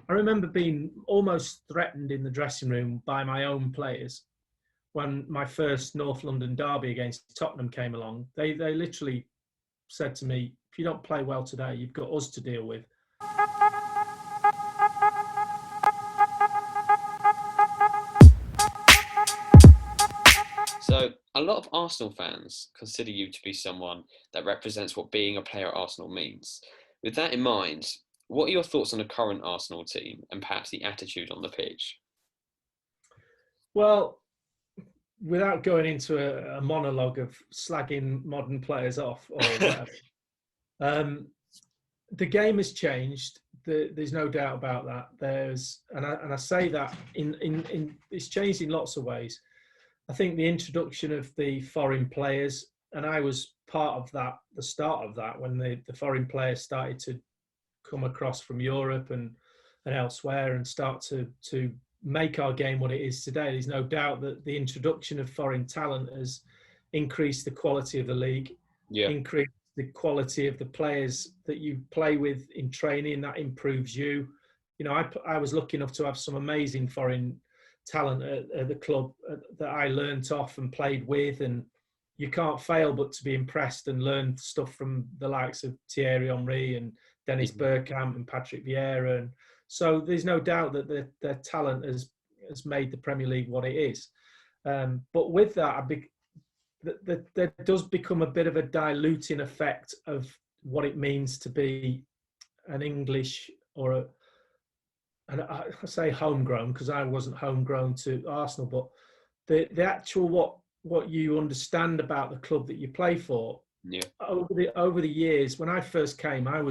I remember being almost threatened in the dressing room by my own players when my first North London derby against Tottenham came along. They literally said to me, if you don't play well today, you've got us to deal with. So, a lot of Arsenal fans consider you to be someone that represents what being a player at Arsenal means. With that in mind, what are your thoughts on the current Arsenal team and perhaps the attitude on the pitch? Well, without going into a monologue of slagging modern players off or whatever, the game has changed. There's no doubt about that. And I say that in it's changed in lots of ways. I think the introduction of the foreign players, and I was part of that, the start of that, when the foreign players started to come across from Europe and elsewhere and start to make our game what it is today. There's no doubt that the introduction of foreign talent has increased the quality of the league, Yeah, increased the quality of the players that you play with in training. That improves you. You know, I was lucky enough to have some amazing foreign talent at the club that I learnt off and played with, and you can't fail but to be impressed and learn stuff from the likes of Thierry Henry and Dennis mhm, Bergkamp and Patrick Vieira. And so there's no doubt that their talent has made the Premier League what it is. But with that, there does become a bit of a diluting effect of what it means to be an English or and I say homegrown because I wasn't homegrown to Arsenal, but the actual what you understand about the club that you play for yeah, over the years. When I first came, I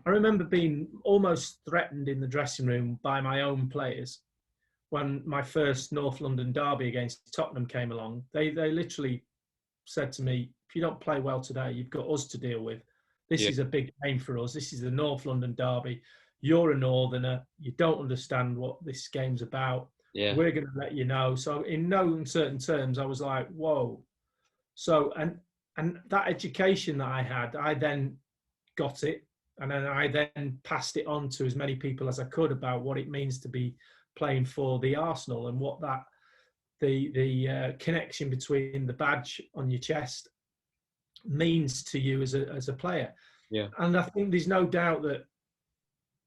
remember being almost threatened in the dressing room by my own players when my first North London derby against Tottenham came along. They literally said to me, if you don't play well today, you've got us to deal with. This yeah, is a big game for us. This is the North London derby. You're a Northerner. You don't understand what this game's about. yeah, We're going to let you know. So in no uncertain terms, I was like, whoa. So, and that education that I had, I then got it. And then I then passed it on to as many people as I could about what it means to be playing for the Arsenal and what that the connection between the badge on your chest means to you as a player. yeah, And I think there's no doubt that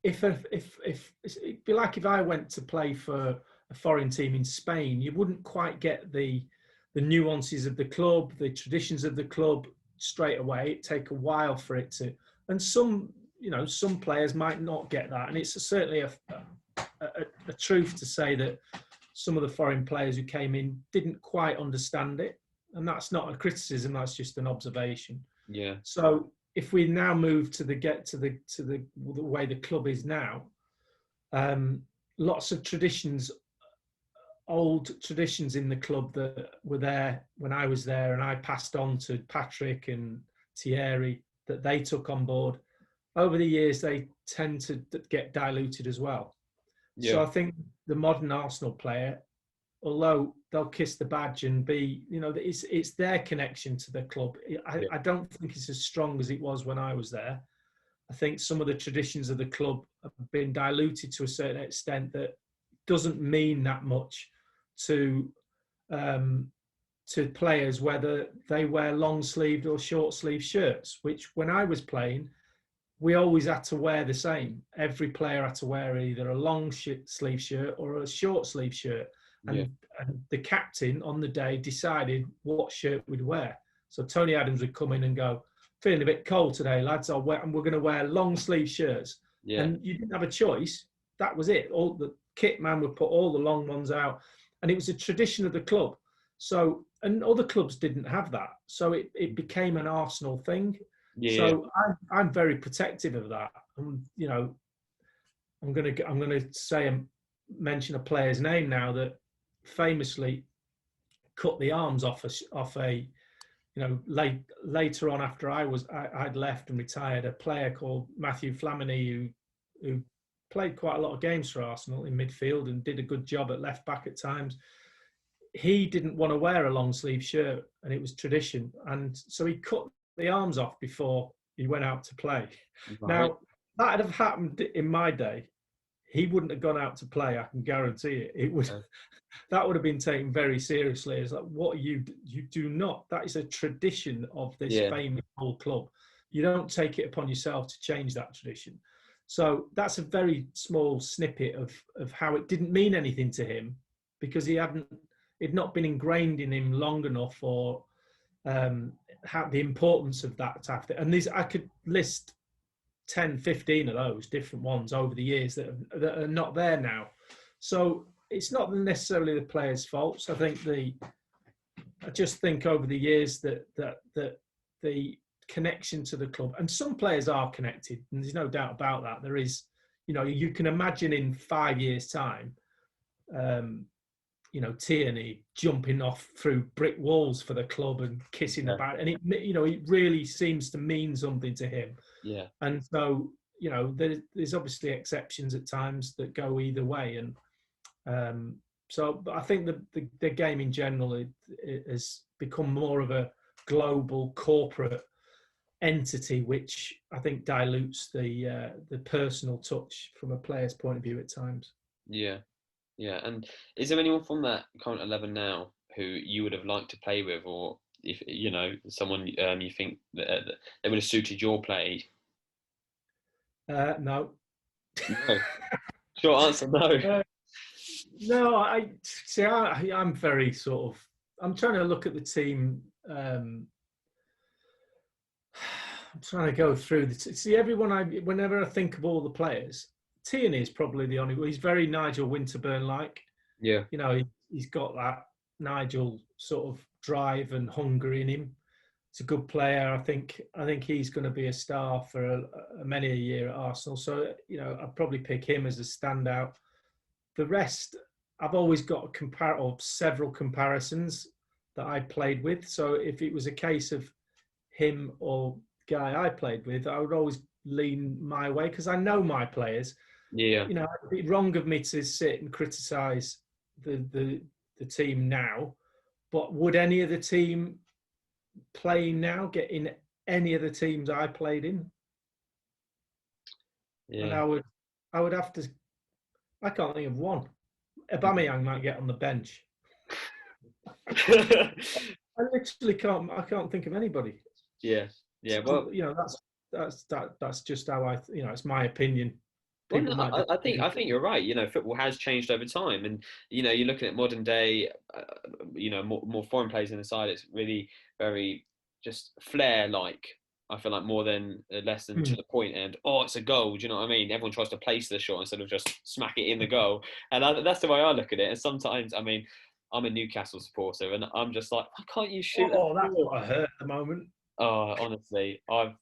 if it'd be like if I went to play for a foreign team in Spain, you wouldn't quite get the nuances of the club, the traditions of the club straight away. It'd take a while for it to, and some players might not get that, and it's certainly a truth to say that some of the foreign players who came in didn't quite understand it, and that's not a criticism. That's just an observation. yeah, So if we now move to the way the club is now, lots of traditions, old traditions in the club that were there when I was there, and I passed on to Patrick and Thierry that they took on board. Over the years, they tend to get diluted as well. So yeah, I think the modern Arsenal player, although they'll kiss the badge and be, it's their connection to the club. yeah, I don't think it's as strong as it was when I was there. I think some of the traditions of the club have been diluted to a certain extent that doesn't mean that much to um, to players, whether they wear long sleeved or short sleeve shirts, which when I was playing, we always had to wear the same. Every player had to wear either a long sleeve shirt or a short sleeve shirt. yeah, And the captain on the day decided what shirt we'd wear. So Tony Adams would come in and go, feeling a bit cold today, lads, and we're going to wear long sleeve shirts. yeah, And you didn't have a choice. That was it. All the kit man would put all the long ones out. And it was a tradition of the club. So, and other clubs didn't have that. So it became an Arsenal thing. yeah, So I'm very protective of that. I'm gonna mention a player's name now that famously cut the arms off a later on after I'd left and retired, a player called Matthew Flamini who played quite a lot of games for Arsenal in midfield and did a good job at left back at times. He didn't want to wear a long sleeve shirt, and it was tradition, and so he cut the arms off before he went out to play. right, Now, that'd have happened in my day. he wouldn't have gone out to play. I can guarantee it. It would. That would have been taken very seriously. It's like, what you do not. That is a tradition of this famous old club. You don't take it upon yourself to change that tradition. So that's a very small snippet of how it didn't mean anything to him, because it'd not been ingrained in him long enough, or how the importance of that type of thing. And I could list 10, 15 of those different ones over the years that are not there now. So it's not necessarily the players' faults. I just think over the years that the connection to the club, and some players are connected, and there's no doubt about that. There is, you can imagine in 5 years' time, Tierney jumping off through brick walls for the club and kissing the bat, and it really seems to mean something to him. Yeah. And so, there's obviously exceptions at times that go either way, and so I think the game in general it has become more of a global corporate entity, which I think dilutes the personal touch from a player's point of view at times. Yeah. And is there anyone from that current 11 now who you would have liked to play with, or if someone you think that they would have suited your play? No. No. Short answer, no. No, I'm very sort of. I'm trying to look at the team. I'm trying to go through whenever I think of all the players, Tierney is probably the only. He's very Nigel Winterburn-like. Yeah. He's got that Nigel sort of drive and hunger in him. He's a good player. I think he's going to be a star for many a year at Arsenal. So I'd probably pick him as a standout. The rest, I've always got several comparisons that I played with. So if it was a case of him or guy I played with, I would always lean my way because I know my players. Yeah. It'd be wrong of me to sit and criticise the team now, but would any of the team playing now get in any of the teams I played in? Yeah. And I would have to. I can't think of one. Aubameyang might get on the bench. I literally can't. I can't think of anybody. Yeah. Well, that's just how I. It's my opinion. Well, no, I think you're right. Football has changed over time, and you're looking at modern day, more foreign players in the side. It's really very just flair-like. I feel like more than less than to the point. And it's a goal. Do you know what I mean? Everyone tries to place the shot instead of just smack it in the goal, and that's the way I look at it. And sometimes, I'm a Newcastle supporter, and I'm just like, why can't you shoot? That's what I heard at the moment. Oh, honestly, I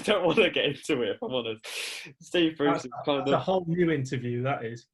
don't want to get into it, if I'm honest. Steve Bruce is a whole new interview, that is.